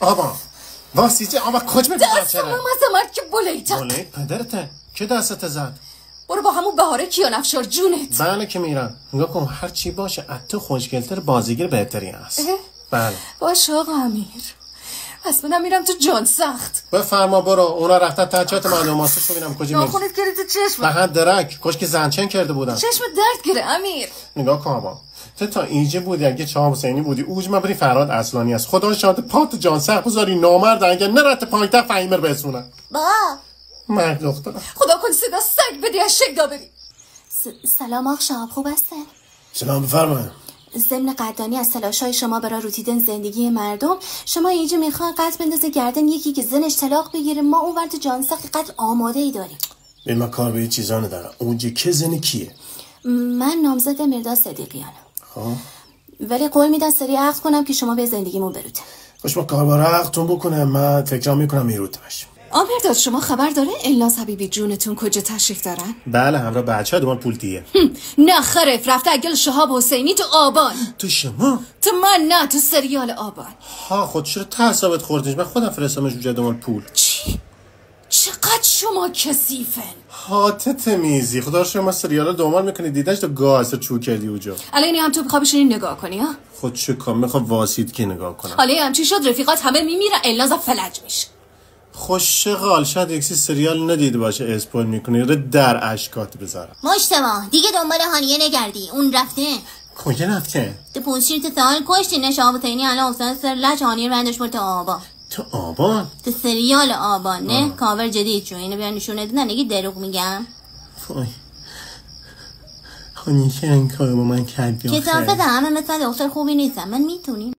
آبا واسیچه آبا کج میبینم چرا دستم از که بولیتک بولیت پدرته که دستت زد برو با همون بهاره کیانفشار جونت. بله که میرم نگاه کن هر چی باشه اتو خوشگلتر بازیگر بهتری هست. بله باشه آقا امیر پس منم میرم تو جان سخت. بفرما برو اونا رفتن تحچات معلوماتش ببینم کجا میرسی. ناخونت گره تو چشم فقط درک کشک زنچن کرده بودن چشم درد گره امیر. نگاه کن آبا تو تا اینجا بودی اگه چهاب حسینی بودی اوج مبری فراد اصلانی است خدا شاهد پات جان سخت بذاری نامرد اگه نرت پایتخت فهیمر برسونه با مرد دختر خدا کن صدا سگ بدی از شکدا بری. سلام آقا شهاب خوب هستن؟ سلام بفرمایید. ضمن قدردانی از تلاش‌های شما برای روتیدن زندگی مردم شما اینجا میخوان قتل بندازه گردن یکی که زنش طلاق بگیره ما اونور تو جانسخت قتل آماده ای داریم. ببین من کار به چیزا ندارم. اونجا که زن کیه؟ من نامزد مرداد صدیقیانم. خب ولی قول میدم سری عقد کنم که شما به زندگیمون بروته. خوش با کاربار عقدتون بکنم من فکرام میکنم میروت باشه. مرداد شما خبر داره الناز حبیبی جونتون کجا تشریف دارن؟ بله همراه بچه‌ها دوان پول دیه. نه خرف رفته اگل شهاب حسینی تو آبان. تو شما؟ تو من نه تو سریال آبان. ها خود چرا تعصبت خوردیش من خودم فرستامش رو دوان پول. چی؟ چقدر شما کثیفن. هاتت میزی خدا شما سریالا دومان میکنی دیدنش تو گاز چو کردی اونجا. الان هم تو بخوای بشینی نگاه کنی ها؟ خود چه کام میخوام واسید که نگاه کنم. حالا هم چی شد رفیقات همه میمیرن الناز فلج میشه. خوش شغال شاید یکسی سریال ندیده باشه اسپول میکنی رو در اشکات بذارم. مجتبی دیگه دنبال هانیه نگردی اون رفته. کجا رفته؟ تو پونشیر تو سال کشتی نه شهاب حسینی الان افتاد سر لج هانیه رو بندش برد تو آبان. تو آبان؟ تو سریال آبان نه کاور جدید شو اینو بیان نشون ندادن نگی دروغ میگم. وای هانیه این کارو با من کردی آخه. کسافت همه مثل دختر خوبی نیستم من میتونیم